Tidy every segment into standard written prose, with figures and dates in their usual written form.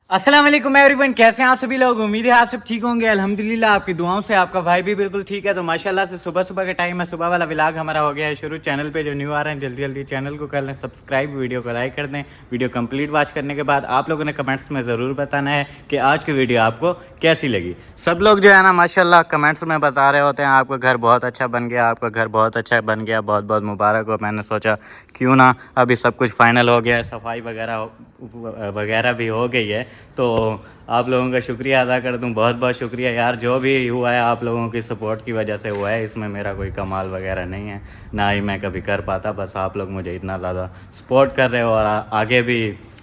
अस्सलाम वालेकुम एवरीवन, कैसे हैं आप सभी लोग। उम्मीद है आप सब ठीक होंगे। अल्हम्दुलिल्लाह आपकी दुआओं से आपका भाई भी बिल्कुल ठीक है। तो माशाल्लाह से सुबह सुबह का टाइम है, सुबह वाला व्लॉग हमारा हो गया है शुरू। चैनल पे जो न्यू आ रहे हैं जल्दी जल्दी चैनल को कर लें सब्सक्राइब, वीडियो को लाइक कर दें। वीडियो कंप्लीट वॉच करने के बाद आप लोगों ने कमेंट्स में ज़रूर बताना है कि आज की वीडियो आपको कैसी लगी। सब लोग जो है ना माशाल्लाह कमेंट्स में बता रहे होते हैं आपका घर बहुत अच्छा बन गया, आपका घर बहुत अच्छा बन गया, बहुत बहुत मुबारक हो। मैंने सोचा क्यों ना अभी सब कुछ फाइनल हो गया है, सफाई वगैरह भी हो गई है, तो आप लोगों का शुक्रिया अदा कर दूं। बहुत बहुत शुक्रिया यार, जो भी हुआ है आप लोगों की सपोर्ट की वजह से हुआ है। इसमें मेरा कोई कमाल वगैरह नहीं है, ना ही मैं कभी कर पाता। बस आप लोग मुझे इतना ज़्यादा सपोर्ट कर रहे हो और आगे भी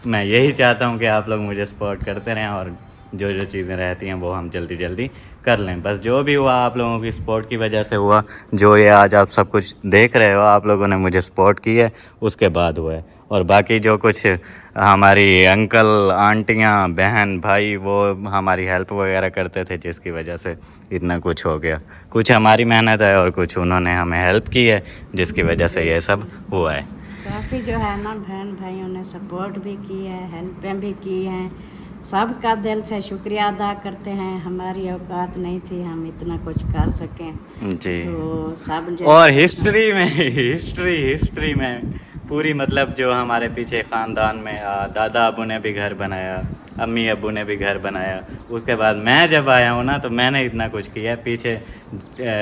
मैं यही चाहता हूं कि आप लोग मुझे सपोर्ट करते रहें और जो जो चीज़ें रहती हैं वो हम जल्दी जल्दी कर लें। बस जो भी हुआ आप लोगों की सपोर्ट की वजह से हुआ। जो ये आज आप सब कुछ देख रहे हो आप लोगों ने मुझे सपोर्ट की है, उसके बाद हुआ है। और बाकी जो कुछ हमारी अंकल आंटियाँ बहन भाई वो हमारी हेल्प वगैरह करते थे, जिसकी वजह से इतना कुछ हो गया। कुछ हमारी मेहनत है और कुछ उन्होंने हमें हेल्प की है, जिसकी वजह से ये सब हुआ है। काफ़ी जो है ना बहन भाइयों ने सपोर्ट भी की है, हेल्पें भी की हैं। सबका दिल से शुक्रिया अदा करते हैं। हमारी औकात नहीं थी हम इतना कुछ कर सकें, जी। तो सब जो और हिस्ट्री में पूरी मतलब जो हमारे पीछे ख़ानदान में दादा अबू ने भी घर बनाया, अम्मी अब्बू ने भी घर बनाया। उसके बाद मैं जब आया हूँ ना तो मैंने इतना कुछ किया। पीछे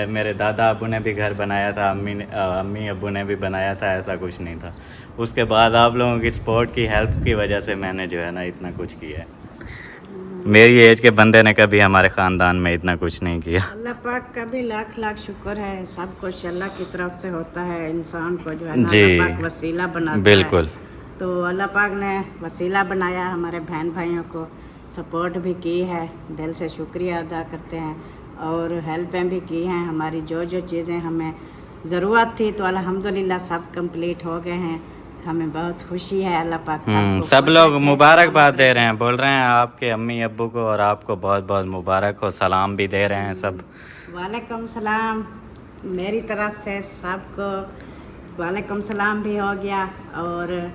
मेरे दादा अबू ने भी घर बनाया था, अम्मी अब्बू ने भी बनाया था, ऐसा कुछ नहीं था। उसके बाद आप लोगों की सपोर्ट की हेल्प की वजह से मैंने जो है ना इतना कुछ किया है। मेरी एज के बंदे ने कभी हमारे ख़ानदान में इतना कुछ नहीं किया। अल्लाह पाक का भी लाख लाख शुक्र है। सब कुछ अल्लाह की तरफ से होता है। इंसान को जो है ना जी अल्लाह पाक वसीला बनाता बिल्कुल। है। तो अल्लाह पाक ने वसीला बनाया, हमारे बहन भाइयों को सपोर्ट भी की है, दिल से शुक्रिया अदा करते हैं। और हेल्पें भी की हैं। हमारी जो जो चीज़ें हमें ज़रूरत थी तो अल्हम्दुलिल्लाह सब कंप्लीट हो गए हैं। हमें बहुत खुशी है। अल्लाह पाक सबको सब खुश लोग रखे, मुबारकबाद सलामत दे रहे रखे। हैं, बोल रहे हैं आपके अम्मी अब्बू को और आपको बहुत बहुत मुबारक हो, सलाम भी दे रहे हैं सब। वालेकुम सलाम मेरी तरफ से सबको वालेकुम सलाम भी हो गया। और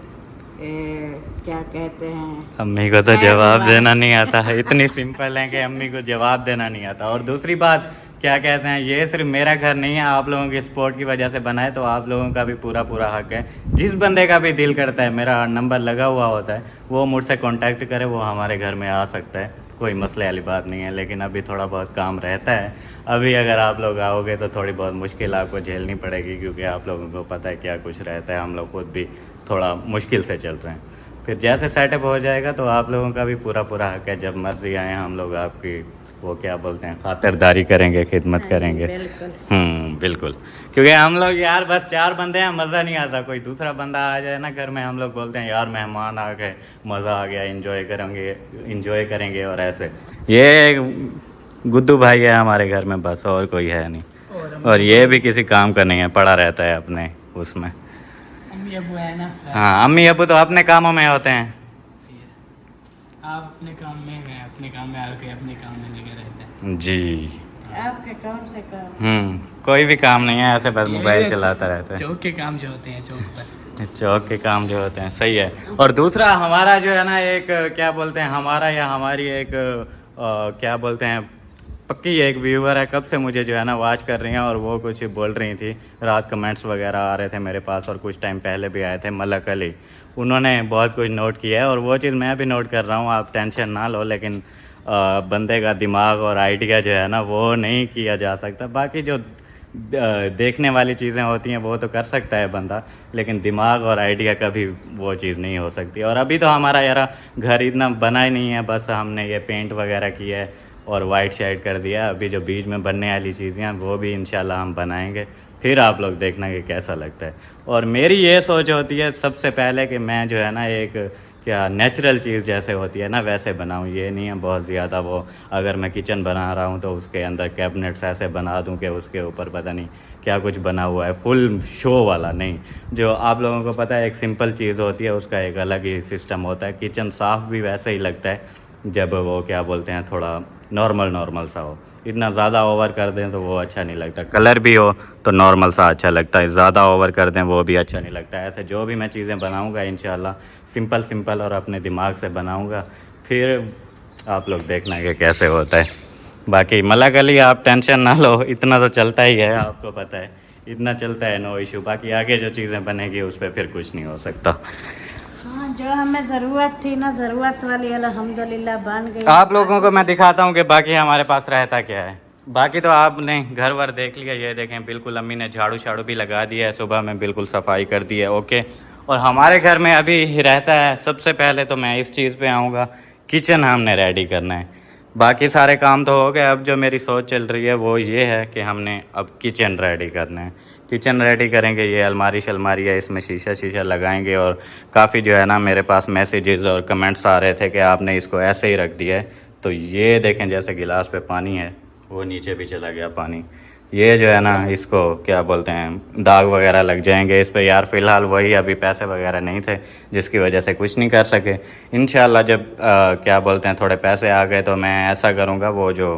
क्या कहते हैं, अम्मी को तो खैर जवाब मुबारक। देना नहीं आता है, इतनी सिंपल है कि अम्मी को जवाब देना नहीं आता। और दूसरी बात क्या कहते हैं, ये सिर्फ मेरा घर नहीं है, आप लोगों की सपोर्ट की वजह से बना है, तो आप लोगों का भी पूरा पूरा हक है। जिस बंदे का भी दिल करता है, मेरा नंबर लगा हुआ होता है, वो मुझसे कांटेक्ट करे, वो हमारे घर में आ सकता है, कोई मसले वाली बात नहीं है। लेकिन अभी थोड़ा बहुत काम रहता है। अभी अगर आप लोग आओगे तो थोड़ी बहुत मुश्किल आपको झेलनी पड़ेगी, क्योंकि आप लोगों को पता है क्या कुछ रहता है। हम लोग खुद भी थोड़ा मुश्किल से चल रहे हैं। फिर जैसे सेटअप हो जाएगा तो आप लोगों का भी पूरा पूरा हक है। जब मर्जी आए हम लोग आपकी वो क्या बोलते हैं खातिरदारी करेंगे, खिदमत हाँ जी, करेंगे। बिल्कुल। बिल्कुल। क्योंकि हम लोग यार बस 4 बंदे हैं, मज़ा नहीं आता। कोई दूसरा बंदा आ जाए ना घर में, हम लोग बोलते हैं यार मेहमान आ गए, मज़ा आ गया, इंजॉय करेंगे और ऐसे। ये गुड्डू भाई है हमारे घर में, बस और कोई है नहीं। और ये भी किसी काम का नहीं है, पड़ा रहता है अपने उसमें। अम्मी अबू है ना। हाँ, अम्मी अबू तो अपने कामों में होते हैं। आप अपने काम में, मैं अपने काम में, आपके अपने काम में लगे रहते हैं। जी। आपके काम से काम। कोई भी काम नहीं है, ऐसे बस मोबाइल चलाता रहता है। चौक के काम जो होते हैं चौक पर। चौक के काम जो होते हैं, सही है। और दूसरा हमारा जो है ना एक क्या बोलते हैं, हमारा या हमारी एक क्या बोलते हैं, पक्की एक व्यूवर है, कब से मुझे जो है ना वॉच कर रही हैं और वो कुछ बोल रही थी। रात कमेंट्स वगैरह आ रहे थे मेरे पास और कुछ टाइम पहले भी आए थे। मलक अली, उन्होंने बहुत कुछ नोट किया है और वो चीज़ मैं भी नोट कर रहा हूँ, आप टेंशन ना लो। लेकिन बंदे का दिमाग और आइडिया जो है ना वो नहीं किया जा सकता। बाकी जो देखने वाली चीज़ें होती हैं वो तो कर सकता है बंदा, लेकिन दिमाग और आइडिया कभी वो चीज़ नहीं हो सकती। और अभी तो हमारा यार घर इतना बना ही नहीं है, बस हमने ये पेंट वगैरह किया है और वाइट शेड कर दिया। अभी जो बीच में बनने वाली चीज़ें हैं वो भी इंशाल्लाह हम बनाएंगे, फिर आप लोग देखना कि कैसा लगता है। और मेरी ये सोच होती है सबसे पहले कि मैं जो है ना एक क्या नेचुरल चीज़ जैसे होती है ना वैसे बनाऊँ। ये नहीं है बहुत ज़्यादा वो, अगर मैं किचन बना रहा हूँ तो उसके अंदर कैबिनेट्स ऐसे बना दूँ कि उसके ऊपर पता नहीं क्या कुछ बना हुआ है, फुल शो वाला नहीं। जो आप लोगों को पता है एक सिंपल चीज़ होती है, उसका एक अलग ही सिस्टम होता है। किचन साफ़ भी वैसे ही लगता है जब वो क्या बोलते हैं थोड़ा नॉर्मल सा हो। इतना ज़्यादा ओवर कर दें तो वो अच्छा नहीं लगता। कलर भी हो तो नॉर्मल सा अच्छा लगता है, ज़्यादा ओवर कर दें वो भी अच्छा नहीं लगता है। ऐसे जो भी मैं चीज़ें बनाऊंगा इंशाल्लाह सिंपल और अपने दिमाग से बनाऊंगा, फिर आप लोग देखना कि कैसे होता है। बाकी मलक अली आप टेंशन ना लो, इतना तो चलता ही है, आपको पता है इतना चलता है, नो इशू। बाकी आगे जो चीज़ें बनेगी उस पर फिर कुछ नहीं हो सकता। हाँ, जो हमें ज़रूरत थी ना, ज़रूरत वाली अल्हम्दुलिल्लाह बन गई। आप लोगों को मैं दिखाता हूँ कि बाकी हमारे पास रहता क्या है। बाकी तो आपने घर वर देख लिया, ये देखें बिल्कुल अम्मी ने झाड़ू शाड़ू भी लगा दिया है, सुबह में बिल्कुल सफाई कर दी है, ओके। और हमारे घर में अभी रहता है, सबसे पहले तो मैं इस चीज़ पे आऊँगा, किचन हमने रेडी करना है। बाकी सारे काम तो हो गए, अब जो मेरी सोच चल रही है वो ये है कि हमने अब किचन रेडी करना है। किचन रेडी करेंगे, ये अलमारी शलमारी है, इसमें शीशा शीशा लगाएंगे। और काफ़ी जो है ना मेरे पास मैसेजेस और कमेंट्स आ रहे थे कि आपने इसको ऐसे ही रख दिया है। तो ये देखें जैसे गिलास पे पानी है वो नीचे भी चला गया पानी, ये जो है ना इसको क्या बोलते हैं दाग वगैरह लग जाएंगे इस पे यार। फ़िलहाल वही अभी पैसे वगैरह नहीं थे जिसकी वजह से कुछ नहीं कर सके। इंशाल्लाह जब क्या बोलते हैं थोड़े पैसे आ गए तो मैं ऐसा करूँगा, वो जो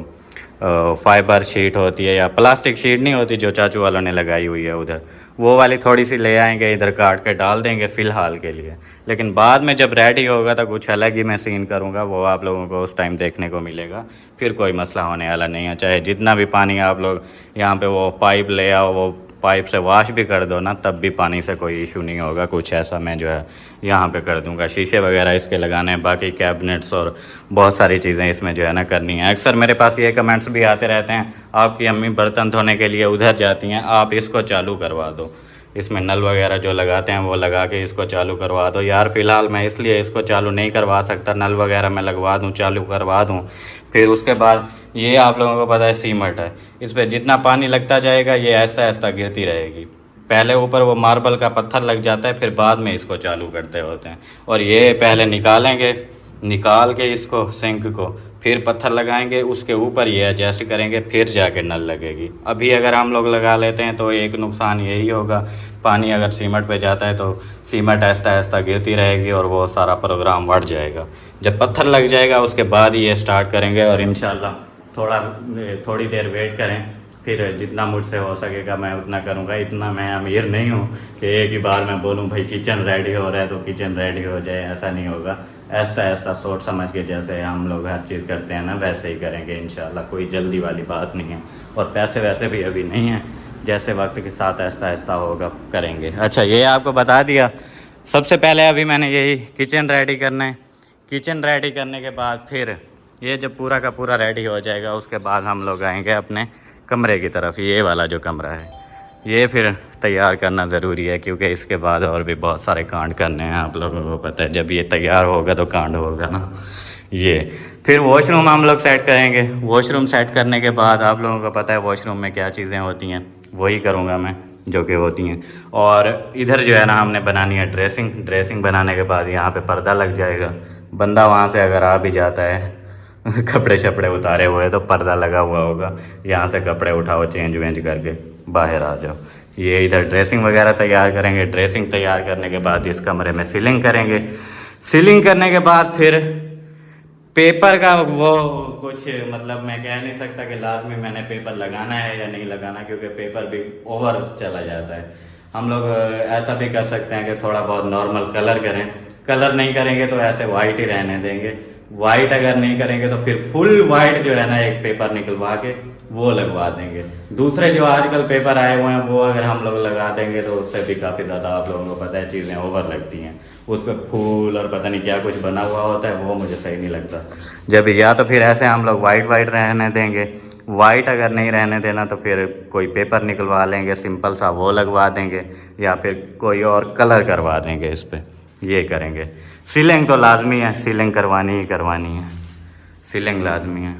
फाइबर शीट होती है या प्लास्टिक शीट नहीं होती जो चाचू वालों ने लगाई हुई है उधर, वो वाली थोड़ी सी ले आएंगे, इधर काट के डाल देंगे फ़िलहाल के लिए। लेकिन बाद में जब रेडी होगा तो कुछ अलग ही मैं सीन करूँगा, वो आप लोगों को उस टाइम देखने को मिलेगा। फिर कोई मसला होने वाला नहीं है, चाहे जितना भी पानी आप लोग यहाँ पे वो पाइप ले आओ, वो पाइप से वॉश भी कर दो ना, तब भी पानी से कोई इशू नहीं होगा। कुछ ऐसा मैं जो है यहाँ पे कर दूँगा। शीशे वगैरह इसके लगाने हैं, बाकी कैबिनेट्स और बहुत सारी चीज़ें इसमें जो है ना करनी है। अक्सर मेरे पास ये कमेंट्स भी आते रहते हैं, आपकी अम्मी बर्तन धोने के लिए उधर जाती हैं, आप इसको चालू करवा दो, इसमें नल वगैरह जो लगाते हैं वो लगा के इसको चालू करवा दो। यार फ़िलहाल मैं इसलिए इसको चालू नहीं करवा सकता, नल वगैरह मैं लगवा दूँ, चालू करवा दूँ, फिर उसके बाद ये आप लोगों को पता है सीमेंट है, इस पर जितना पानी लगता जाएगा ये ऐसा ऐसा गिरती रहेगी। पहले ऊपर वो मार्बल का पत्थर लग जाता है, फिर बाद में इसको चालू करते होते हैं। और ये पहले निकालेंगे, निकाल के इसको सिंक को, फिर पत्थर लगाएंगे, उसके ऊपर ये एडजस्ट करेंगे, फिर जाके नल लगेगी। अभी अगर हम लोग लगा लेते हैं तो एक नुकसान यही होगा, पानी अगर सीमेंट पे जाता है तो सीमेंट आहिस्ता आहिस्ता गिरती रहेगी और वो सारा प्रोग्राम बढ़ जाएगा। जब पत्थर लग जाएगा उसके बाद ही ये स्टार्ट करेंगे और इंशाल्लाह थोड़ी देर वेट करें, फिर जितना मुझसे हो सकेगा मैं उतना करूँगा। इतना मैं अमीर नहीं हूँ कि एक ही बार मैं बोलूँ भाई किचन रेडी हो रहा है तो किचन रेडी हो जाए, ऐसा नहीं होगा। ऐसा ऐसा सोच समझ के जैसे हम लोग हर चीज़ करते हैं ना वैसे ही करेंगे इंशाल्लाह, कोई जल्दी वाली बात नहीं है। और पैसे वैसे भी अभी नहीं हैं, जैसे वक्त के साथ ऐसा ऐसा होगा करेंगे। अच्छा ये आपको बता दिया, सबसे पहले अभी मैंने यही किचन रेडी करना है। किचन रेडी करने के बाद फिर ये जब पूरा का पूरा रेडी हो जाएगा उसके बाद हम लोग आएंगे अपने कमरे की तरफ। ये वाला जो कमरा है ये फिर तैयार करना ज़रूरी है, क्योंकि इसके बाद और भी बहुत सारे कांड करने हैं। आप लोगों को पता है जब ये तैयार होगा तो कांड होगा ना। ये फिर वॉशरूम हम लोग सेट करेंगे। वॉशरूम सेट करने के बाद आप लोगों को पता है वॉशरूम में क्या चीज़ें होती हैं, वही करूँगा मैं जो कि होती हैं। और इधर जो है ना हमने बनानी है ड्रेसिंग। ड्रेसिंग बनाने के बाद यहाँ पे पर्दा लग जाएगा। बंदा वहाँ से अगर आ भी जाता है कपड़े शपड़े उतारे हुए तो पर्दा लगा हुआ होगा, यहाँ से कपड़े उठाओ चेंज वेंज करके बाहर आ जाओ। ये इधर ड्रेसिंग वगैरह तैयार करेंगे। ड्रेसिंग तैयार करने के बाद इस कमरे में सीलिंग करेंगे। सीलिंग करने के बाद फिर पेपर का वो कुछ मतलब मैं कह नहीं सकता कि लाजमी मैंने पेपर लगाना है या नहीं लगाना, क्योंकि पेपर भी ओवर चला जाता है। हम लोग ऐसा भी कर सकते हैं कि थोड़ा बहुत नॉर्मल कलर करें। कलर नहीं करेंगे तो ऐसे वाइट ही रहने देंगे। वाइट अगर नहीं करेंगे तो फिर फुल वाइट जो है ना एक पेपर निकलवा के वो लगवा देंगे। दूसरे जो आजकल पेपर आए हुए हैं वो अगर हम लोग लगा देंगे तो उससे भी काफ़ी ज़्यादा आप लोगों को पता है चीज़ें ओवर लगती हैं। उस पर फूल और पता नहीं क्या कुछ बना हुआ होता है, वो मुझे सही नहीं लगता। जब या तो फिर ऐसे हम लोग वाइट वाइट रहने देंगे, वाइट अगर नहीं रहने देना तो फिर कोई पेपर निकलवा लेंगे सिंपल सा, वो लगवा देंगे, या फिर कोई और कलर करवा देंगे इस पर, ये करेंगे। सीलिंग तो लाजमी है, सीलिंग करवानी ही करवानी है, सीलिंग लाजमी है।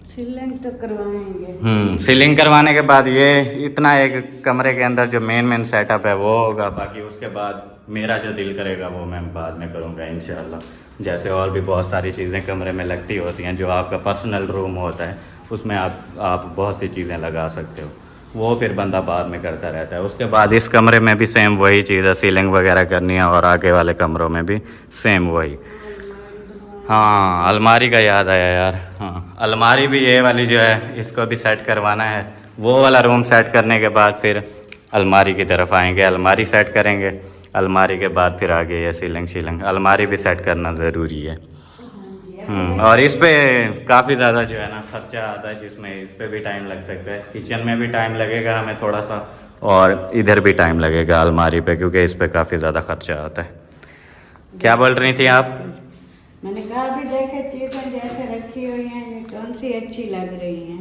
सीलिंग तो करवाएंगे। सीलिंग करवाने के बाद ये इतना एक कमरे के अंदर जो मेन सेटअप है वो होगा। बाकी उसके बाद मेरा जो दिल करेगा वो मैं बाद में करूँगा इंशाल्लाह। जैसे और भी बहुत सारी चीज़ें कमरे में लगती होती हैं, जो आपका पर्सनल रूम होता है उसमें आप बहुत सी चीज़ें लगा सकते हो, वो फिर बंदा बाद में करता रहता है। उसके बाद इस कमरे में भी सेम वही चीज़ है, सीलिंग वगैरह करनी है, और आगे वाले कमरों में भी सेम वही। हाँ अलमारी का याद आया यार, हाँ अलमारी भी ये वाली जो है इसको भी सेट करवाना है। वो वाला रूम सेट करने के बाद फिर अलमारी की तरफ आएंगे, अलमारी सेट करेंगे। अलमारी के बाद फिर आगे ये सीलिंग। अलमारी भी सेट करना ज़रूरी है। और इस पे काफ़ी ज़्यादा जो है ना खर्चा आता है, जिसमें इस पे भी टाइम लग सकता है, किचन में भी टाइम लगेगा हमें थोड़ा सा, और इधर भी टाइम लगेगा अलमारी पे, क्योंकि इस पे काफ़ी ज़्यादा खर्चा आता है। क्या बोल रही थी आप? मैंने कहा अभी देखे चीजें जैसे रखी हुई हैं ये कौन सी अच्छी लग रही हैं।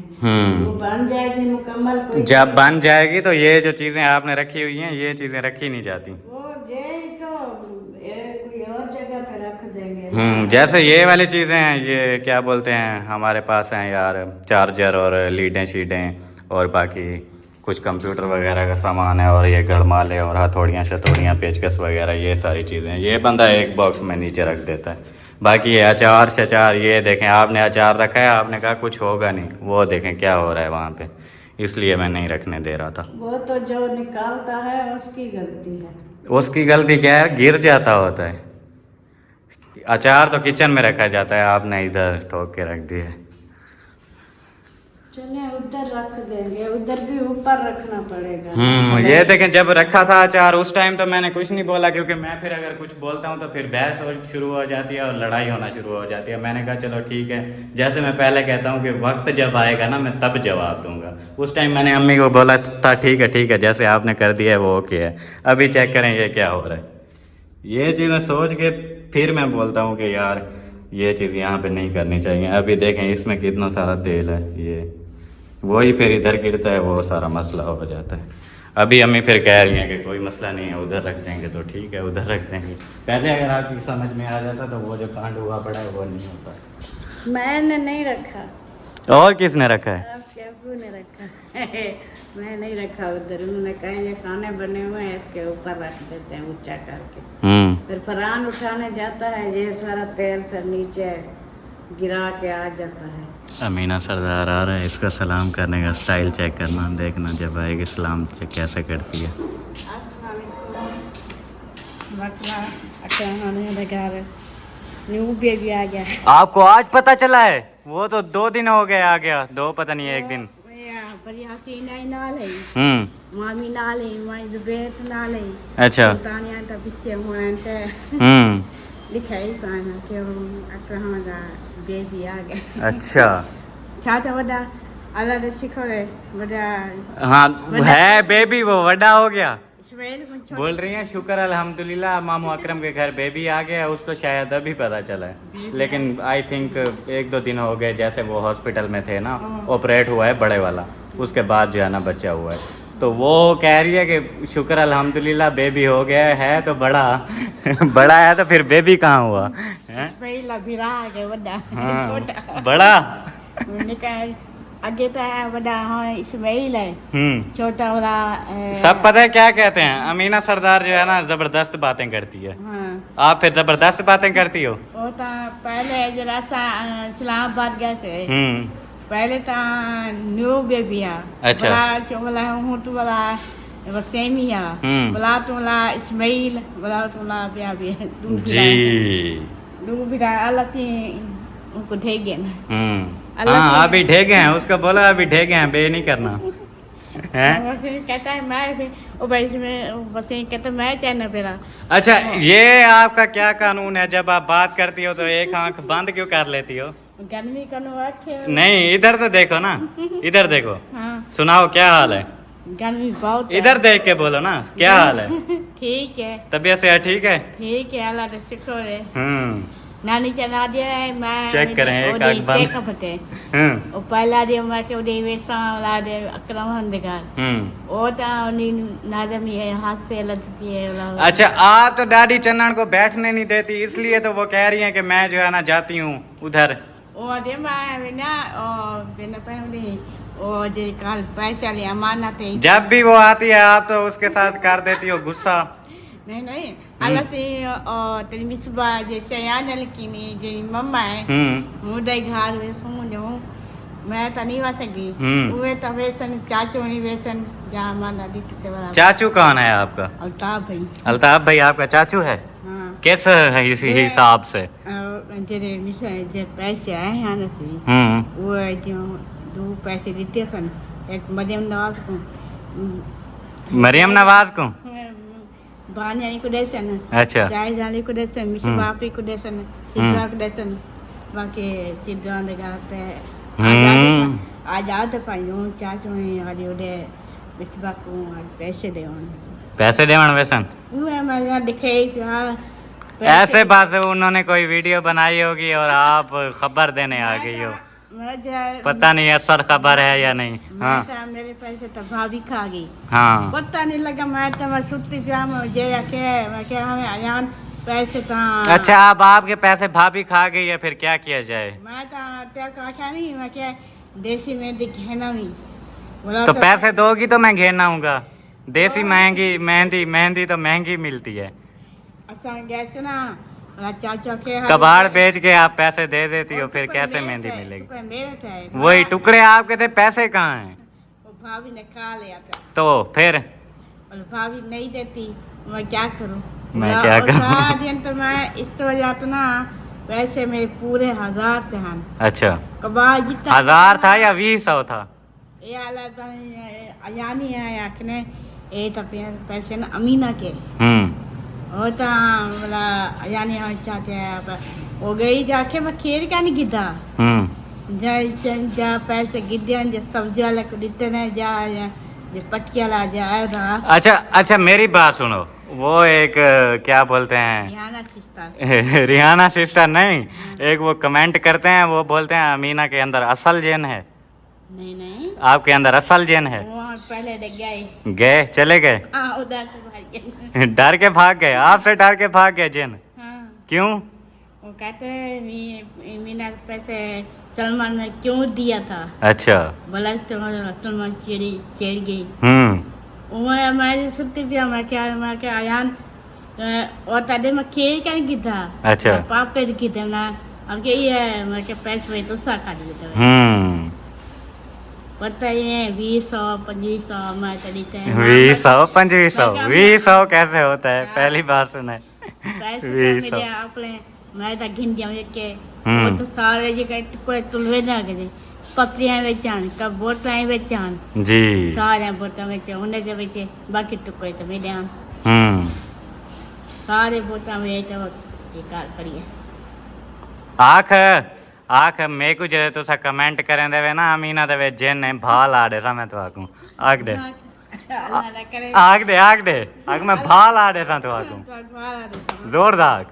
वो बन जाएगी मुकम्मल कोई जब बन जाएगी तो ये जो चीज़ें आपने रखी हुई हैं ये चीज़ें रखी नहीं जाती। वो ये तो कोई और जगह पे रख देंगे। जैसे ये वाली चीज़ें हैं, ये क्या बोलते हैं, हमारे पास हैं यार चार्जर और लीडें शीडें और बाकी कुछ कंप्यूटर वगैरह का सामान है, और ये गड़माले और हथौड़ियाँ शथौड़ियाँ पेचकस वगैरह ये सारी चीज़ें ये बंदा एक बॉक्स में नीचे रख देता है। बाकी ये अचार शचार, ये देखें आपने अचार रखा है, आपने कहा कुछ होगा नहीं, वो देखें क्या हो रहा है वहाँ पे, इसलिए मैं नहीं रखने दे रहा था। वो तो जो निकालता है उसकी गलती है। उसकी गलती क्या है, गिर जाता होता है। अचार तो किचन में रखा जाता है, आपने इधर ठोक के रख दिया। चले उधर रख देंगे, उधर भी ऊपर रखना पड़ेगा। ये देखें जब रखा था अचार उस टाइम तो मैंने कुछ नहीं बोला, क्योंकि मैं फिर अगर कुछ बोलता हूँ तो फिर बहस शुरू हो जाती है और लड़ाई होना शुरू हो जाती है। मैंने कहा चलो ठीक है, जैसे मैं पहले कहता हूँ कि वक्त जब आएगा ना मैं तब जवाब दूंगा। उस टाइम मैंने अम्मी को बोला था ठीक है जैसे आपने कर दिया है वो ओके है। अभी चेक करें ये क्या हो रहा है। ये चीज़ें सोच के फिर मैं बोलता हूँ कि यार ये चीज़ यहाँ पे नहीं करनी चाहिए। अभी देखें इसमें कितना सारा तेल है, ये वही फिर इधर गिरता है, वो सारा मसला हो जाता है। अभी अम्मी फिर कह रही हैं कि कोई मसला नहीं है, उधर रख देंगे तो ठीक है उधर रख देंगे। पहले अगर आपकी समझ में आ जाता तो वो जो कांड हुआ पड़ा है वो नहीं होता। मैंने नहीं रखा, और किसने रखा है? आपके अब्बू ने रखा। मैं नहीं रखा उधर, उन्होंने कहा ये खाने बने हुए हैं इसके ऊपर रख देते हैं ऊंचा करके। फिर फरहान उठाने जाता है, ये सारा तेल फिर नीचे गिरा के आ जाता है। अमीना सरदार आ रहा है, इसका सलाम करने का स्टाइल चेक करना, देखना जब आएगी सलाम कैसे करती है। न्यू बेबी आ गया। आपको आज पता चला है? वो तो 2 दिन हो गए आ गया, 2 पता नहीं 1 दिन। बड़ी हसीना नाल है, मामी नाल है, माई जुबैर नाल है। अच्छा तानिया का पीछे हुए थे दिखाई पाना कि अकरम का बेबी आ गया। अच्छा छा तो वड़ा अल्लाह ने शिखरे वड़ा। हाँ है बेबी, वो बड़ा हो गया। इस्माइल को बोल रही हैं शुक्र अल्हम्दुलिल्लाह मामू अकरम के घर बेबी आ गया। उसको शायद अभी पता चला है, लेकिन आई थिंक 1-2 दिन हो गए जैसे वो हॉस्पिटल में थे ना, ऑपरेट हुआ है बड़े वाला, उसके बाद जो है ना बच्चा हुआ है। तो वो कह रही है कि शुक्र अल्हम्दुलिल्लाह बेबी हो गया है, तो बड़ा बड़ा है तो फिर बेबी कहाँ हुआ है? पहला बिरा आ गया वड़ा। हाँ, छोटा बड़ा मैंने कहा आगे तो है वड़ा। हाँ इस्माइल है, छोटा वाला सब पता है क्या कहते हैं। अमीना सरदार जो है ना जबरदस्त बातें करती है। हाँ आप फिर जबरदस्त बातें करती हो। वो तो पहले जरा सा इस्लामाबाद गए से पहले तो न्यू बेबी आ। अच्छा। बोला हूँ तो बोला सेमिया, बोला तो बोला इस्माइल, बोला तो बोला बिया बिया जी दू बिरा अल्लाह से उनको ढेगे ना। हाँ अभी ढेगे हैं, उसका बोला अभी ढेगे हैं, बे नहीं करना है। कहता है मैं ओ भाई इसमें बस कहता मैं चैन पेरा। अच्छा ये आपका क्या कानून है, जब आप बात करती हो तो एक आंख बंद क्यों कर लेती हो? गर्मी का नहीं इधर तो देखो ना, इधर देखो। हाँ सुनाओ क्या हाल है? गर्मी बहुत इधर देख के बोलो ना क्या हाल है? ठीक है, तबीयत से ठीक है? ठीक है अल्लाह का शुक्र है। नानी चला दिया है मैं चेक करें एक आंख बंद। और पहला दिन मैं के उदे वेसा वाला दे अकरम हंदगार और ता उनी नादम ये हाथ पे लग पिए वाला। अच्छा आप तो दादी चन्नन को बैठने नहीं देती, इसलिए तो वो कह रही हैं कि मैं जो है ना जाती हूँ उधर। ओ दे मैं ना और बिना पहले ओ जे कल पैसा ले अमानत है। जब भी वो आती है आप तो उसके साथ कर देती हो गुस्सा। नहीं अल्लाह से तेरी मिसबा जैसे यान लकीनी जे मम्मा है मुदे घर वे सो जो मैं त नहीं वा सकी उवे त वेसन चाचू नहीं वेसन जा माना दिखते वाला। चाचू कौन है आपका? अल्ताफ भाई। अल्ताफ भाई आपका चाचू है? हाँ। कैसे है इसी हिसाब से? तेरे मिसा जे पैसे आए हैं ना से वो जो 2 पैसे देते सन, एक मरियम नवाज को। मरियम नवाज को? बानियानी को देसन। अच्छा। चाय जाली को देसन, मिसबापी को देसन, सिद्रा को देसन। बाकी सीधे आंदे गाते हम्म। आ जाओ तो भाइयों चाचू हैं और योडे बिस्बा को पैसे दे पैसे देवन वैसन वो मैं दिखे यार ऐसे बात से उन्होंने कोई वीडियो बनाई होगी और आप खबर देने आ गई हो। पता नहीं असर खबर है या नहीं। हाँ मेरे पैसे तो भाभी खा गई। हाँ पता नहीं लगा मैं सुती पिया मुझे मैं क्या हमें अयान पैसे तो अच्छा अब आपके पैसे भाभी खा गई है फिर क्या किया जाए। मैं तो त्या आख्या नहीं मैं क्या देसी मेहंदी घेना नहीं बोला तो पैसे दोगी तो मैं घेना हूँगा। देसी महंगी मेहंदी मेहंदी तो महंगी मिलती है। असा गए थे ना चाचा के कबाड़ बेच के आप पैसे दे देती हो फिर कैसे मेहंदी मिलेगी। मेरे थे वही टुकड़े आपके थे पैसे कहाँ हैं। वो भाभी ने खा लिया था तो फिर और भाभी नहीं देती मैं क्या करूं। मैं क्या करूं? सारा दिन तो मैं इस वजह तो ना वैसे मेरे पूरे 1000 थे हम अच्छा कबाड़ जितना 1000 था या 20 था। ये अलग अयानी है आखने ये तो पैसे ना अमीना के और तो बोला यानी हाँ चाहते हैं आप हो गई जाके मैं खेर क्या नहीं गिदा जा पैसे गिद्दे जो सब्जी वाले को देते ना जा जो पटकिया ला जाए रहा। अच्छा अच्छा मेरी बात सुनो वो एक क्या बोलते हैं रिहाना सिस्टर रिहाना सिस्टर नहीं एक वो कमेंट करते हैं वो बोलते हैं अमीना के अंदर असल जिन है। नहीं आपके अंदर असल जिन है। वो पहले गए गए चले गए उधर से भाग गए डर के भाग गए आपसे डर के भाग गए जिन। हाँ क्यों वो कहते मीना पैसे सलमान ने क्यों दिया था। अच्छा बोला सलमान चढ़ गई मैं सुनती पिया मैं क्या आयान और तादे मैं खेल क्या नहीं था। अच्छा पापे की थे ना अब क्या ये मैं क्या पैसे में तो सा काट देते पता ही है 20-25 मैं तरीके 20-25 कैसे होता है पहली बार सुना है। पैसे मेरे अपने मैं तो गिन दिया के वो तो सारे जगह टुकड़े तुलवे ना गए पपड़ियाँ बेचान कब बोतलें बेचान जी सारे बोतल बेचे उन्हें के बेचे बाकी टुकड़े तो मेरे सारे बोतल बेचे बेकार करिए आख आख मैं कुछ तो सा कमेंट करें देवे ना अमीना देवे जिन ने भाल आड़े सा मैं तो आकूं आग दे आग दे आग मैं भाल आड़े सा तो आकूं जोरदार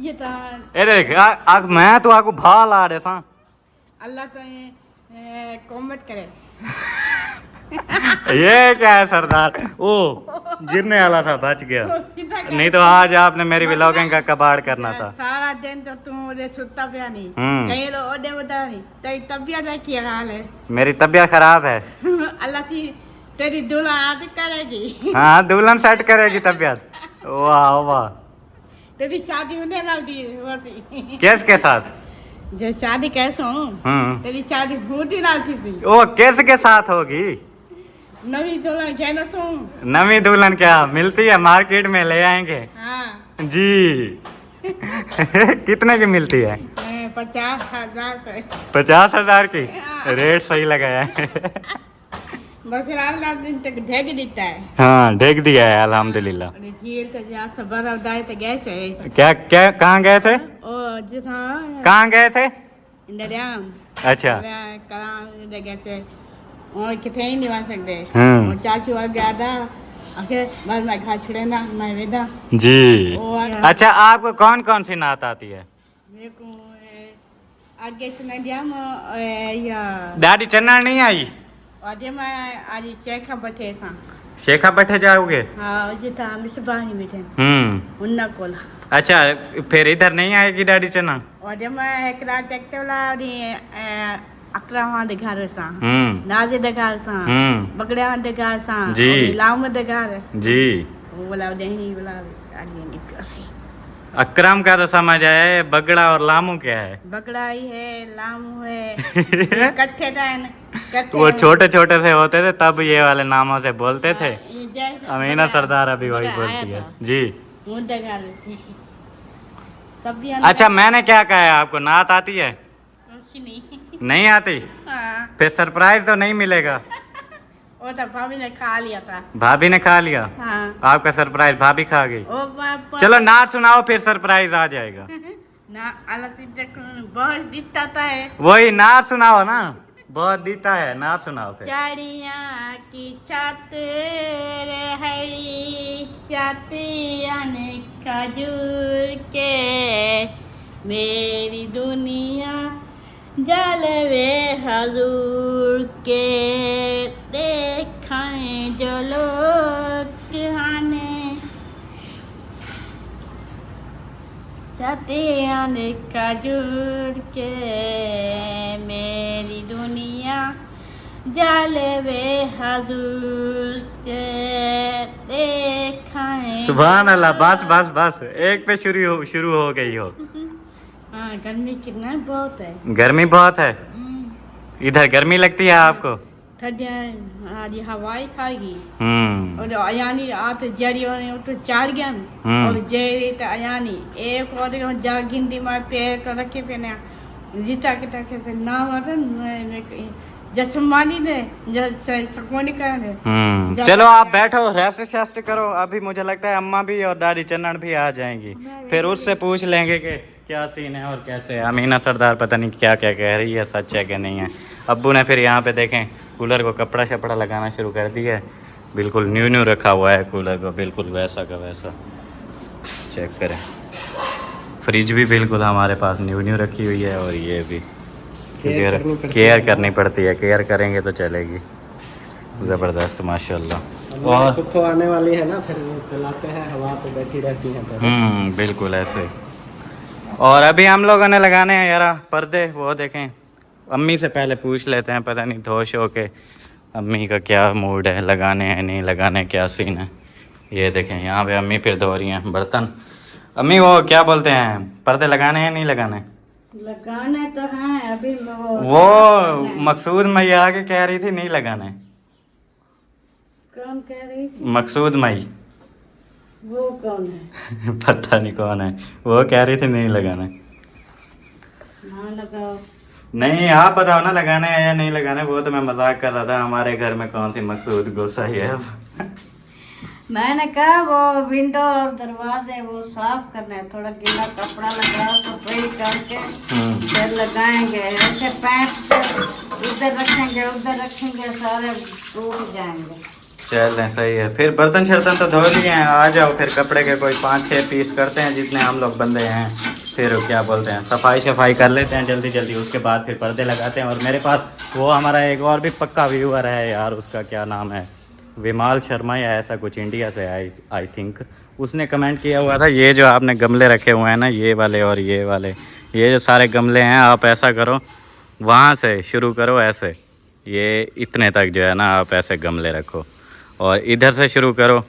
ये तो ए देख आग मैं तो आकूं भाल आड़े सा अल्लाह तो कमेंट करे ये क्या है सरदार ओ गिरने वाला था बच गया नहीं तो आज आपने मेरी व्लॉगिंग का कबाड़ करना था। सारा दिन तो तुम उधर सुता पिया नहीं कहीं लो ओडे बता नहीं तेरी तबीयत क्या हाल है। मेरी तबीयत खराब है अल्लाह सी तेरी दुल्हन आप करेगी। हाँ दुल्हन सेट करेगी तबीयत वाह वाह तेरी शादी होने वाली किसके साथ जो शादी कैसे हूँ तेरी शादी होती ना थी ओ किसके साथ होगी नवी दुल्हन कहना तुम नवी दुल्हन क्या मिलती है मार्केट में ले आएंगे। हाँ जी कितने की मिलती है 50,000 50,000 की रेट सही लगाया है बस रात दिन तक ढेक देता है। हाँ ढेक दिया है अल्हम्दुलिल्लाह। झील तो जा सब बराबर तो गए थे क्या क्या कहाँ गए थे ओ जो था कहाँ गए थे इंद्रयाम अच्छा कलाम गए थे और कितने ही नहीं बन सकते हम्म। और चाचू आ गया था आखिर बस मैं खा छुड़े ना मैं वेदा जी अच्छा आपको कौन कौन सी नात आती है मेरे को आगे सुना दिया या दादी चन्ना नहीं आई और मैं आज शेखा बैठे था शेखा बैठे जाओगे हाँ जो था मिसबानी बैठे उन्ना कोल अच्छा फिर इधर नहीं आएगी दादी चन्ना और मैं एक रात देखते वाला अकरामा de घर सा नाजे de घर सा बगड़े de घर सा जी लाम de घर जी वो वाला नहीं वाला आदमी नहीं प्यासी अकरम का तो समझ है बगड़ा और लामू क्या है बगड़ा ही है लामू है कट्ठे टाइन कट्ठे वो छोटे छोटे से होते थे तब ये वाले नामों से बोलते थे अमीना सरदार अभी वही बोलती है जी मुद्दे घर तब भी अच्छा मैंने क्या कहा है आपको नात आती है नहीं आती हाँ फिर सरप्राइज तो नहीं मिलेगा वो तो भाभी ने खा लिया था भाभी ने खा लिया हाँ आपका सरप्राइज भाभी खा गई ओ चलो नात सुनाओ फिर सरप्राइज आ जाएगा ना अलग बहुत दिखता है। वही नार सुनाओ ना, बहुत दिखता है, नार सुनाओ फिर। चाड़िया की चादर है शातियान खजूर के, मेरी दुनिया जलवे हजूर के, देखाएं जो लोग आने शातियान खजूर के, मेरी दुनिया जलवे हजूर के, देखाएं। सुभान अल्लाह, बस बस बस, एक पे शुरू हो गई हो। हाँ, गर्मी कितना बहुत है। गर्मी बहुत है इधर, गर्मी लगती है आपको? ठंडी हवाई खाएगी हम्म। और यानी आप जड़ी और तो चार गया और जेरी तो यानी एक और जा गिनती में पैर कर रखे पे ना जीता के टके पे ना वाला जसमानी ने सकोनी का ने। चलो आप बैठो, रेस्ट करो। अभी मुझे लगता है अम्मा भी और दादी चन्नन भी आ जाएंगी, फिर उससे पूछ लेंगे कि क्या सीन है और कैसे है। अमीना सरदार पता नहीं क्या क्या कह रही है, सच है कि नहीं है। अब्बू ने फिर यहाँ पे देखें कूलर को कपड़ा शपड़ा लगाना शुरू कर दिया है, बिल्कुल न्यू रखा हुआ है कूलर को, बिल्कुल वैसा का वैसा। चेक करें, फ्रिज भी बिल्कुल हमारे पास न्यू रखी हुई है, और ये भी केयर करनी पड़ती है, केयर करेंगे तो चलेगी। ज़बरदस्त माशाल्लाह। और तो आने वाली है ना, फिर चलाते हैं, हवा पे बैठी रहती है। बिल्कुल ऐसे। और अभी हम लोगों ने लगाने हैं यार पर्दे, वो देखें। अम्मी से पहले पूछ लेते हैं, पता नहीं धोश हो के अम्मी का क्या मूड है, लगाने हैं नहीं लगाने, क्या सीन है। ये देखें यहाँ पे अम्मी फिर धो रही हैं बर्तन। अम्मी वो क्या बोलते हैं, पर्दे लगाने हैं नहीं लगाने? लगाने तो हैं अभी। वो मकसूद मैया आके कह रही थी नहीं लगाने। कौन कह रही थी? मकसूद मई। वो कौन है? पता नहीं कौन है, वो कह रही थी नहीं लगाने। ना लगाओ। नहीं आप बताओ ना लगाने है या नहीं लगाने, वो तो मैं मजाक कर रहा था। हमारे घर में कौन सी मकसूद गुस्सा ही है। मैंने कहा वो विंडो और दरवाजे वो साफ करना है, थोड़ा गीला कपड़ा लगाओ, सफाई करके फिर लगाएंगे। ऐसे पैंट इधर रखेंगे सारे टूट जाएंगे। चल सही है। फिर बर्तन शर्तन तो धो लिए हैं, आ जाओ फिर कपड़े के कोई 5-6 पीस करते हैं जितने हम लोग बंदे हैं, फिर क्या बोलते हैं सफाई कर लेते हैं जल्दी, उसके बाद फिर पर्दे लगाते हैं। और मेरे पास वो हमारा एक और भी पक्का व्यूअर है यार, उसका क्या नाम है, विमाल शर्मा या ऐसा कुछ, इंडिया से आई थिंक। उसने कमेंट किया हुआ था, ये जो आपने गमले रखे हुए हैं ना, ये वाले और ये वाले, ये जो सारे गमले हैं, आप ऐसा करो वहाँ से शुरू करो ऐसे, ये इतने तक जो है ना आप ऐसे गमले रखो, और इधर से शुरू करो,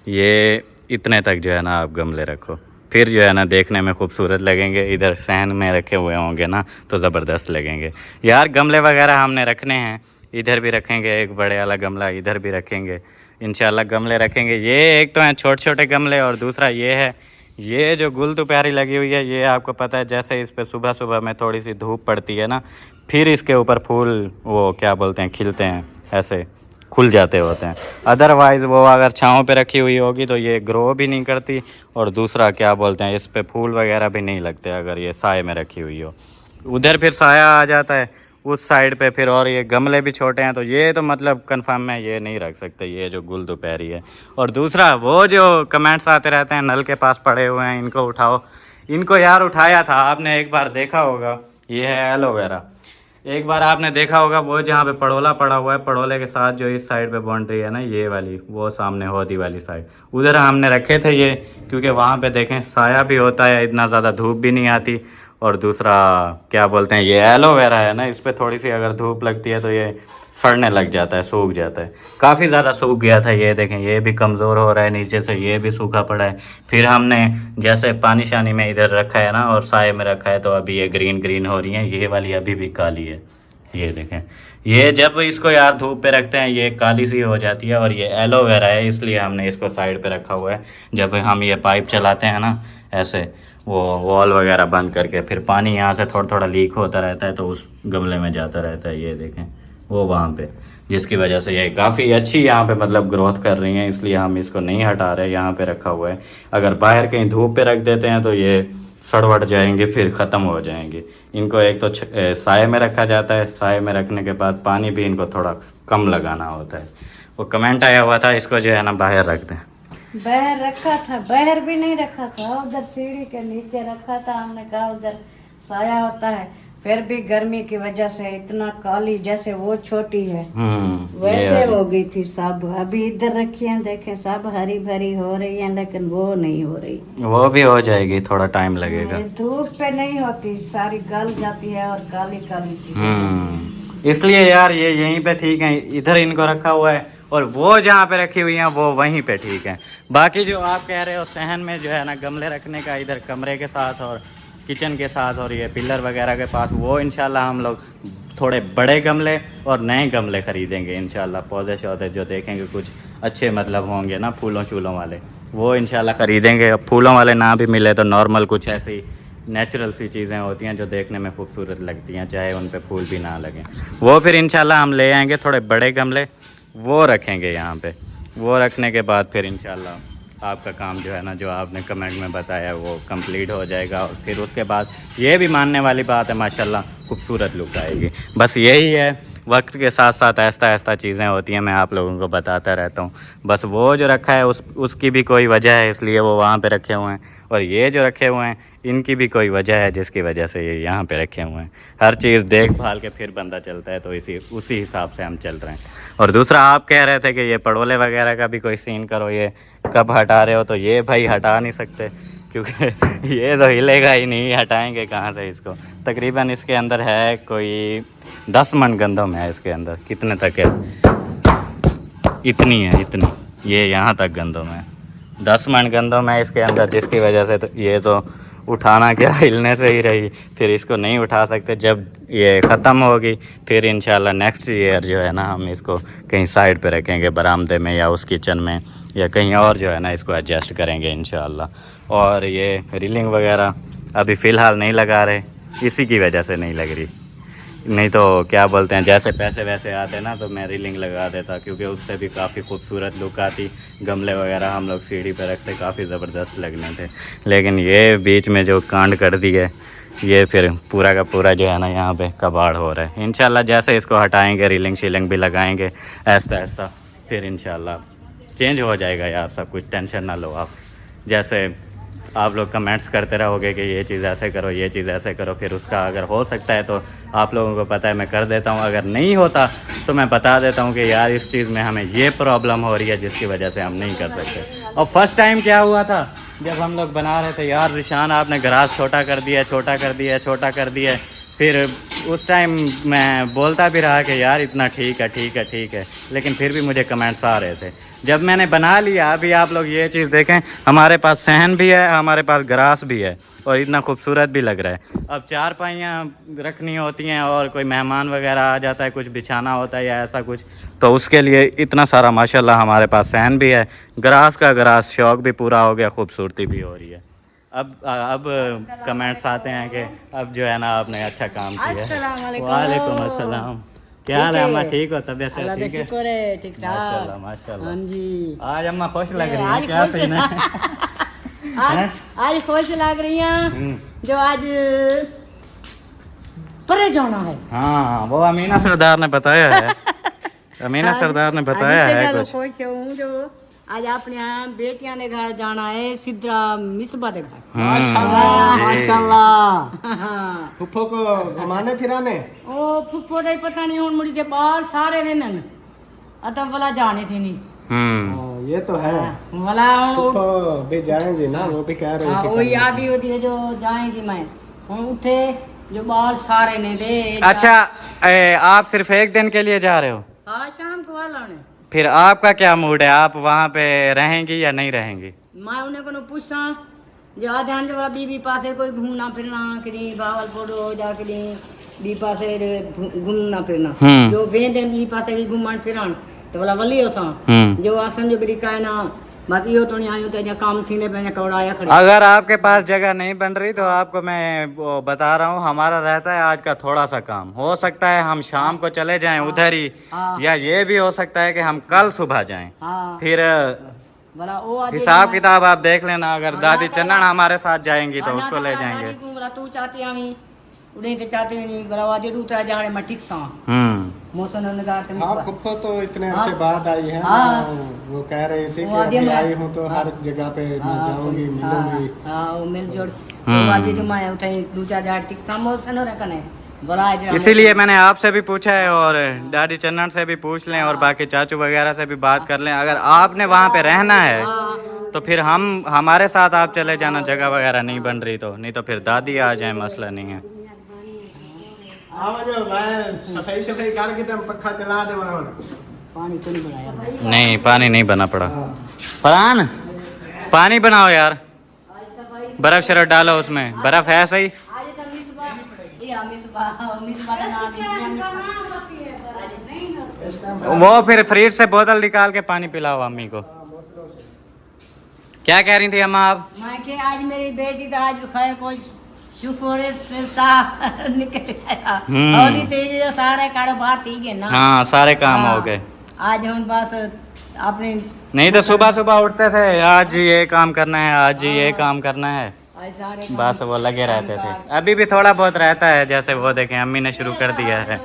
ये इतने तक जो है ना आप गमले रखो, फिर जो है ना देखने में खूबसूरत लगेंगे। इधर सहन में रखे हुए होंगे ना तो ज़बरदस्त लगेंगे यार। गमले वगैरह हमने रखने हैं, इधर भी रखेंगे एक बड़े वाला गमला, इधर भी रखेंगे इंशाल्लाह, गमले रखेंगे। ये एक तो हैं छोटे छोटे गमले, और दूसरा ये है, ये जो गुल तो प्यारी लगी हुई है, ये आपको पता है जैसे इस पर सुबह सुबह में थोड़ी सी धूप पड़ती है ना, फिर इसके ऊपर फूल वो क्या बोलते हैं खिलते हैं, ऐसे खुल जाते होते हैं। अदरवाइज़ वो अगर छाँव पे रखी हुई होगी तो ये ग्रो भी नहीं करती, और दूसरा क्या बोलते हैं इस पे फूल वगैरह भी नहीं लगते अगर ये साए में रखी हुई हो। उधर फिर साया आ जाता है उस साइड पे फिर, और ये गमले भी छोटे हैं तो ये तो मतलब कंफर्म में ये नहीं रख सकते, ये जो गुल दोपहरी है। और दूसरा वो जो कमेंट्स आते रहते हैं नल के पास पड़े हुए हैं, इनको उठाओ, इनको यार उठाया था आपने एक बार देखा होगा, ये है एलोवेरा। एक बार आपने देखा होगा वो जहाँ पे पड़ोला पड़ा हुआ है, पड़ोले के साथ जो इस साइड पे बाउंड्री है ना, ये वाली, वो सामने होदी वाली साइड, उधर हमने रखे थे ये, क्योंकि वहाँ पे देखें साया भी होता है, इतना ज़्यादा धूप भी नहीं आती। और दूसरा क्या बोलते हैं ये एलोवेरा है ना, इस पर थोड़ी सी अगर धूप लगती है तो ये सड़ने लग जाता है, सूख जाता है, काफ़ी ज़्यादा सूख गया था। ये देखें ये भी कमज़ोर हो रहा है नीचे से, ये भी सूखा पड़ा है। फिर हमने जैसे पानी शानी में इधर रखा है ना और साए में रखा है, तो अभी ये ग्रीन हो रही है, ये वाली अभी भी काली है। ये देखें, ये जब इसको यार धूप पे रखते हैं ये काली सी हो जाती है, और ये एलोवेरा है इसलिए हमने इसको साइड पे रखा हुआ है। जब हम ये पाइप चलाते हैं ना ऐसे, वो वॉल वगैरह बंद करके, फिर पानी यहाँ से थोड़ा थोड़ा लीक होता रहता है तो उस गमले में जाता रहता है। ये देखें वो वहाँ पे, जिसकी वजह से ये काफ़ी अच्छी यहाँ पे मतलब ग्रोथ कर रही हैं, इसलिए हम इसको नहीं हटा रहे, यहाँ पे रखा हुआ है। अगर बाहर कहीं धूप पे रख देते हैं तो ये सड़वट जाएंगे, फिर ख़त्म हो जाएंगे। इनको एक तो साए में रखा जाता है, साए में रखने के बाद पानी भी इनको थोड़ा कम लगाना होता है। वो कमेंट आया हुआ था इसको जो है ना बाहर रख दें। बाहर रखा था, बाहर भी नहीं रखा था, उधर सीढ़ी के नीचे रखा था। हमने कहा उधर साया होता है, फिर भी गर्मी की वजह से इतना काली, जैसे वो छोटी है वैसे हो गई थी सब। अभी इधर रखी है, देखें सब हरी भरी हो रही है, लेकिन वो नहीं हो रही। वो भी हो जाएगी, थोड़ा टाइम लगेगा। ये धूप पे नहीं होती, सारी गल जाती है और काली काली सी हो जाती है। इसलिए यार ये यहीं पे ठीक है, इधर इनको रखा हुआ है, और वो जहाँ पे रखी हुई हैं वो वहीं पे ठीक है। बाकी जो आप कह रहे हो सहन में जो है ना गमले रखने का, इधर कमरे के साथ और किचन के साथ और ये पिलर वगैरह के पास, वो इंशाल्लाह हम लोग थोड़े बड़े गमले और नए गमले खरीदेंगे इंशाल्लाह। पौधे शौधे जो देखेंगे कुछ अच्छे मतलब होंगे ना फूलों शूलों वाले, वो इंशाल्लाह खरीदेंगे। अब फूलों वाले ना भी मिले तो नॉर्मल कुछ ऐसी नेचुरल सी चीज़ें होती हैं जो देखने में खूबसूरत लगती हैं, चाहे उन पे फूल भी ना लगें, वो फिर इंशाल्लाह हम ले आएंगे। थोड़े बड़े गमले वो रखेंगे यहाँ पे, वो रखने के बाद फिर इंशाल्लाह आपका काम जो है ना, जो आपने कमेंट में बताया वो कंप्लीट हो जाएगा। और फिर उसके बाद ये भी मानने वाली बात है माशाल्लाह खूबसूरत लुक आएगी। बस यही है, वक्त के साथ साथ ऐसा ऐसा चीज़ें होती हैं, मैं आप लोगों को बताता रहता हूँ। बस वो जो रखा है उसकी भी कोई वजह है, इसलिए वो वहाँ पे रखे हुए हैं, और ये जो रखे हुए हैं इनकी भी कोई वजह है जिसकी वजह से ये यहाँ पे रखे हुए हैं। हर चीज़ देखभाल के फिर बंदा चलता है, तो उसी हिसाब से हम चल रहे हैं। और दूसरा आप कह रहे थे कि ये पड़ोले वगैरह का भी कोई सीन करो, ये कब हटा रहे हो, तो ये भाई हटा नहीं सकते क्योंकि ये तो हिलेगा ही नहीं, हटाएंगे कहाँ से इसको। तकरीबन इसके अंदर है कोई 10 मन गंदम है इसके अंदर। कितने तक है? इतनी है, इतनी, ये यहाँ तक गंदम है, 10 मन गंदम है इसके अंदर, जिसकी वजह से तो ये तो उठाना क्या, हिलने से ही रही। फिर इसको नहीं उठा सकते। जब ये ख़त्म होगी फिर इंशाल्लाह नेक्स्ट ईयर जो है ना हम इसको कहीं साइड पे रखेंगे, बरामदे में या उस किचन में या कहीं और जो है ना इसको एडजस्ट करेंगे इंशाल्लाह। और ये रीलिंग वगैरह अभी फ़िलहाल नहीं लगा रहे, इसी की वजह से नहीं लग रही। नहीं तो क्या बोलते हैं, जैसे पैसे वैसे आते ना तो मैं रीलिंग लगा देता, क्योंकि उससे भी काफ़ी खूबसूरत लुक आती। गमले वगैरह हम लोग सीढ़ी पर रखते, काफ़ी ज़बरदस्त लगने थे। लेकिन ये बीच में जो कांड कर दिए, ये फिर पूरा का पूरा जो है ना यहाँ पे कबाड़ हो रहा है। इंशाल्लाह जैसे इसको हटाएंगे, रीलिंग शीलिंग भी लगाएंगे ऐसा ऐसा, फिर इंशाल्लाह चेंज हो जाएगा यार सब कुछ, टेंशन ना लो आप। जैसे आप लोग कमेंट्स करते रहोगे कि ये चीज़ ऐसे करो, ये चीज़ ऐसे करो, फिर उसका अगर हो सकता है तो आप लोगों को पता है मैं कर देता हूँ, अगर नहीं होता तो मैं बता देता हूँ कि यार इस चीज़ में हमें ये प्रॉब्लम हो रही है जिसकी वजह से हम नहीं कर सकते। और फर्स्ट टाइम क्या हुआ था जब हम लोग बना रहे थे, यार रिशान आपने गराज छोटा कर दिया, छोटा कर दिया, छोटा कर दिया। फिर उस टाइम मैं बोलता भी रहा कि यार इतना ठीक है, ठीक है, ठीक है, लेकिन फिर भी मुझे कमेंट्स आ रहे थे। जब मैंने बना लिया, अभी आप लोग ये चीज़ देखें, हमारे पास सहन भी है, हमारे पास ग्रास भी है, और इतना खूबसूरत भी लग रहा है। अब 4 पाइयाँ रखनी होती हैं और कोई मेहमान वगैरह आ जाता है, कुछ बिछाना होता है या ऐसा कुछ, तो उसके लिए इतना सारा माशाल्लाह हमारे पास सहन भी है। ग्रास का ग्रास शौक भी पूरा हो गया, खूबसूरती भी हो रही है। अब कमेंट्स आते हैं कि अब जो है ना आपने अच्छा काम किया है। वालेकुम अस्सलाम, क्या हाल है अम्मा, ठीक हो? तबीयत से ठीक है? शुक्र है, ठीक ठाक। माशाल्लाह माशाल्लाह। हाँ जी, आज अम्मा खुश लग रही है, क्या सीन है? आज खुश लग रही हैं जो आज परे जाना है। हाँ, वो अमीना सरदार ने बताया है, अमीना सरदार ने बताया है कुछ। खुश हूँ जो आज अपने यहाँ बेटियां ने घर जाना है, सिद्रा मिसबा के घर। माशाल्लाह माशाल्लाह। फुफ्फो को घुमाने फिराने ओ फुफ्फो नहीं पता नहीं, हुन मुड़ी के बाहर सारे रहन अतम वाला जाने थे नहीं। ये तो है, वाला फुफ्फो भी जाएंगी ना, वो भी कह रही थी। वो याद ही होती है जो जाएंगी। मैं हम उठे जो बाहर सारे ने दे। अच्छा, आप सिर्फ एक दिन के लिए जा रहे हो? हाँ, शाम को वाला ने। फिर आपका क्या मूड है, आप वहाँ पे रहेंगी या नहीं रहेंगी? मैं उन्हें को पूछा जो आ जान जो बीबी पासे कोई घूमना फिरना कहीं भावलपुर हो जा कहीं बी पासे घूमना फिरना, जो वेंदे बी पासे भी घूमन फिरन तो बोला वली हो सा जो आसन जो बिरिका है ना, बस यो तो नहीं आयो तो काम थी ने पे कौड़ाया खड़े। अगर आपके पास जगह नहीं बन रही तो आपको मैं वो बता रहा हूँ, हमारा रहता है आज का थोड़ा सा काम, हो सकता है हम शाम को चले जाएं उधर ही, या ये भी हो सकता है कि हम कल सुबह जाएं। फिर बोला वो आदि हिसाब किताब आप देख लेना, अगर दादी चन्नन हमारे साथ जाएंगी तो उसको ले जाएंगे। दादी को बोला तू चाहती आमी उड़े ते चाहते नहीं, बोला आदि दूसरा जाने मैं ठीक सा मौसम ने कहा तुम हाँ फुफ्फो तो इतने अरसे बाद आई है हाँ। वो कह रहे थे कि वो आदि अभी मैं- आई हूँ तो हर जगह पे मैं जाऊंगी मिलूंगी। हाँ वो मिल जोड़ वो आदि जो मैं उठे दूसरा जा ठीक सा मौसम ने कने बोला इसीलिए मैंने आपसे भी पूछा है और दादी चन्नन से भी पूछ लें और बाकी चाचू वगैरह से भी बात कर लें। अगर आपने वहाँ पे रहना है तो फिर हमारे साथ आप चले जाना, जगह वगैरह नहीं बन रही तो, नहीं तो फिर दादी आ जाए, मसला नहीं है। आओ जो मैं सफाई सफाई करके तुम पक्का चला दे वहाँ। पानी तो नहीं बनाया नहीं पानी नहीं बना पड़ा। फरहान पानी बनाओ यार, बर्फ शरफ डालो उसमें, बर्फ है सही। आज तो मिसबा का नाम है वो फिर फ्रिज से बोतल निकाल के पानी पिलाओ अम्मी को। क्या कह रही थी अम्मा आप? मैं के आज मेरी बेटी तो आज खैर कोई शुक्र से साफ निकल आया होली से जो सारे कारोबार ठीक है ना। हाँ सारे काम हो गए। आज हम बस अपने नहीं तो सुबह सुबह उठते थे, आज ये काम करना है, आज ये काम करना है, आज सारे बस वो लगे रहते थे। अभी भी थोड़ा बहुत रहता है, जैसे वो देखें अम्मी ने शुरू कर दिया है,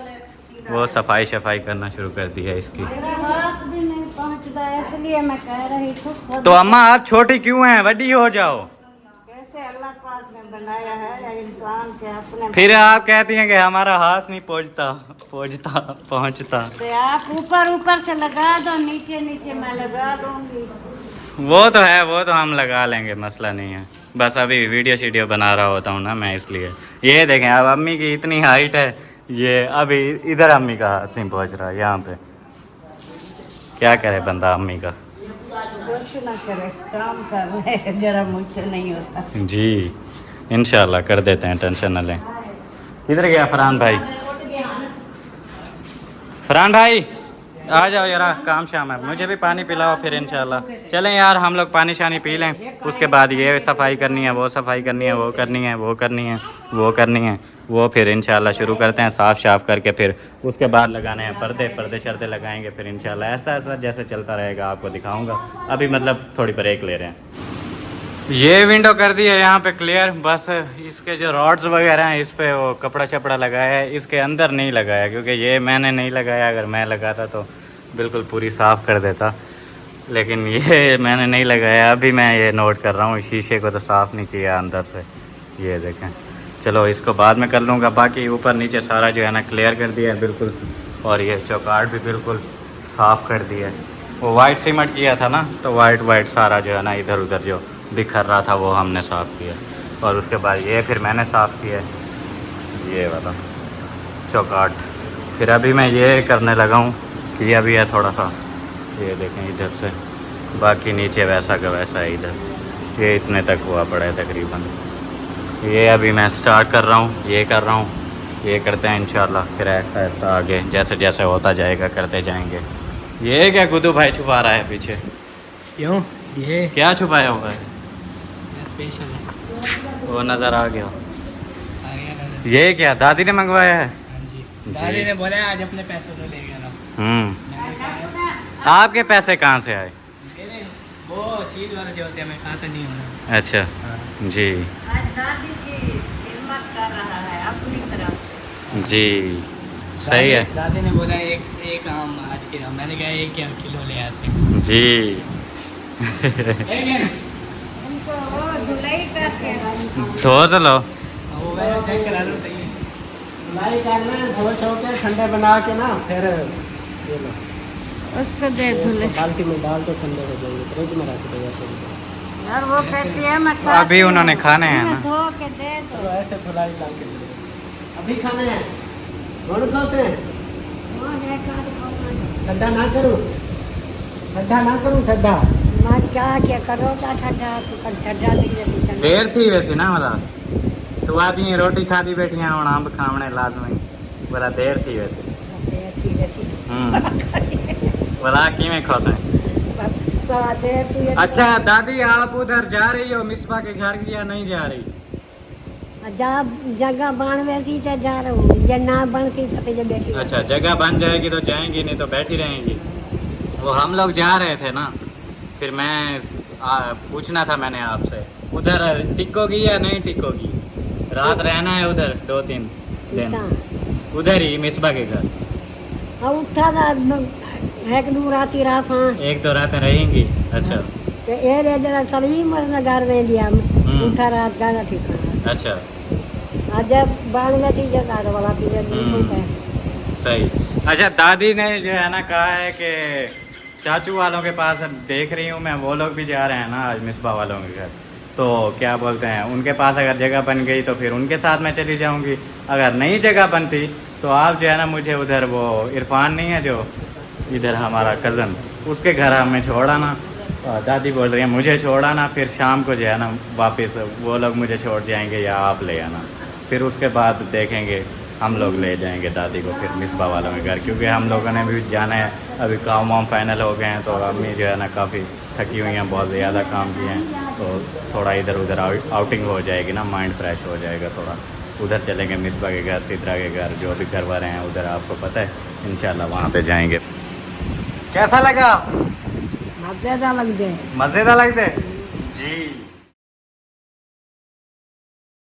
वो सफाई शफाई करना शुरू कर दिया है इसकी। मेरा हाथ भी नहीं पहुंचता है, इसलिए मैं कह रही थी खुद तो अम्मा आप छोटी क्यों हैं, बड़ी हो जाओ। कैसे अल्लाह पाक ने बनाया है या इंसान के अपने। फिर आप कहती हैं कि हमारा हाथ नहीं पहुंचता। तो आप ऊपर ऊपर से लगा दो, नीचे नीचे मैं लगा दूंगी। वो तो है, वो तो हम लगा लेंगे, मसला नहीं है। बस अभी वीडियो शीडियो बना रहा होता हूँ ना मैं, इसलिए। ये देखें अब अम्मी की इतनी हाइट है, ये अभी इधर अम्मी का हाथ नहीं पहुँच रहा, यहाँ पे क्या करे बंदा अम्मी का। कुछ ना करे, काम कर रहे हैं, जरा मुझसे नहीं होता। जी इंशाल्लाह कर देते हैं, टेंशन न लें। किधर गया फरहान भाई? फरहान भाई आ जाओ यार, काम शाम है, मुझे भी पानी पिलाओ फिर इंशाल्लाह। चलें यार हम लोग पानी शानी पी लें, उसके बाद ये सफाई करनी है, वो सफाई करनी है, वो करनी है, वो करनी है, वो करनी है, वो फिर इंशाल्लाह शुरू करते हैं साफ़ शाफ करके। फिर उसके बाद लगाने हैं पर्दे शर्दे लगाएंगे, फिर इंशाल्लाह ऐसा ऐसा जैसे चलता रहेगा आपको दिखाऊंगा। अभी मतलब थोड़ी ब्रेक ले रहे हैं। ये विंडो कर दी है यहाँ पे क्लियर, बस इसके जो रॉड्स वगैरह हैं इस पे वो कपड़ा शपड़ा लगाया है, इसके अंदर नहीं लगाया क्योंकि ये मैंने नहीं लगाया, अगर मैं लगाता तो बिल्कुल पूरी साफ़ कर देता, लेकिन ये मैंने नहीं लगाया। अभी मैं ये नोट कर रहा हूँ, शीशे को तो साफ़ नहीं किया अंदर से, ये देखें। चलो इसको बाद में कर लूँगा, बाकी ऊपर नीचे सारा जो है ना क्लियर कर दिया है बिल्कुल, और ये चौकाट भी बिल्कुल साफ़ कर दिया है। वो वाइट सीमेंट किया था ना, तो वाइट सारा जो है ना इधर उधर जो बिखर रहा था वो हमने साफ़ किया, और उसके बाद ये फिर मैंने साफ़ किया ये वाला चौकाट। फिर अभी मैं ये करने लगा हूँ, किया भी है थोड़ा सा, ये देखें इधर से, बाकी नीचे वैसा का वैसा है इधर, ये इतने तक हुआ पड़ा है तकरीबन। ये अभी मैं स्टार्ट कर रहा हूँ, ये कर रहा हूँ, ये करते हैं इंशाल्लाह, फिर ऐसा ऐसा आगे जैसे जैसे होता जाएगा करते जाएंगे। ये क्या गुड्डू भाई छुपा रहा है पीछे? क्यों? ये क्या छुपाया हुआ है? स्पेशल है, वो नज़र आ गया। आ गया ना? ये क्या दादी ने मंगवाया है? हाँ जी, दादी ने बोला आज अपने पैसों से ले गया आपके पैसे कहाँ से आए? मेरे वो चीज़ वाले जो होते हैं, मैं खाता नहीं हूँ। अच्छा जी आज दादी की हिम्मत कर रहा है अपनी तरफ। जी सही है दादी ने बोला एक आम आज के दाम, मैंने कहा 1 किलो ले आते हैं। जी। उनको वो धुलाई करके धो तो लो। वो मैंने चेक करा दो, सही है। धुलाई करना है, धो शो के ठंडे बना के ना, फिर ये लो उसको दे धुले। बाल्टी में डाल दो, ठंडे हो जाएंगे, फ्रिज में रख दो ऐसे। और वो कहती है मैं अभी उन्होंने खाने हैं ना। धो के दे दो। चलो ऐसे धुलाई डाल के अभी खाने हैं, कौन से ठंडा ना करूँ, ठंडा ना करूँ, ठंडा मैं क्या करो ता ठंडा तो ठंडा नहीं देर थी वैसे ना, मतलब तू आदि रोटी खाती बैठी हैं और आम खावने लाजमी, बड़ा देर थी वैसे। बड़ा की में खुश हैं। अच्छा दादी आप उधर जा रही हो मिसबा के घर या नहीं जा रही? जगह बन वैसी तो जा रहा हूँ, या ना बनती तो फिर बैठी। अच्छा जगह बन जाएगी तो जाएंगी, नहीं तो बैठी रहेंगी। वो हम लोग जा रहे थे ना, फिर मैं पूछना था मैंने आपसे, उधर टिकोगी या नहीं टिकोगी? रात रहना है उधर 2-3 दिन, उधर ही मिसबा के घर। अब उठा था एक दो राती रात हाँ 1-2 रातें रहेंगी। अच्छा तो ये रे जरा सलीम मरना घर में दिया उठा रात गाना ठीक है। अच्छा आज जब बाल में थी जब आधा वाला पीरियड ठीक है। सही। अच्छा दादी ने जो है ना कहा है कि चाचू वालों के पास अब देख रही हूँ मैं, वो लोग भी जा रहे हैं ना आज मिसबा वालों के घर, तो क्या बोलते हैं उनके पास अगर जगह बन गई तो फिर उनके साथ मैं चली जाऊँगी, अगर नहीं जगह बनती तो आप जो है ना मुझे उधर वो इरफान नहीं है जो इधर हमारा कज़न, उसके घर हमें छोड़ आना। दादी बोल रही है मुझे छोड़ आना, फिर शाम को जो है ना वापस वो लोग मुझे छोड़ जाएंगे या आप ले आना, फिर उसके बाद देखेंगे हम लोग ले जाएंगे दादी को फिर मिसबा वालों के घर, क्योंकि हम लोगों ने भी जाना है, अभी काम वाम फाइनल हो गए हैं, तो अम्मी जो है ना काफ़ी थकी हुई हैं, बहुत ज़्यादा काम किए हैं, तो थोड़ा इधर उधर आउटिंग हो जाएगी ना, माइंड फ्रेश हो जाएगा थोड़ा, उधर चलेंगे मिसबा के घर, सिद्रा के घर, जो भी घर वाले हैं उधर आपको पता है इंशाल्लाह वहाँ पे जाएंगे। कैसा लगा? मजेदार लग गए मज़ेदार लगते जी।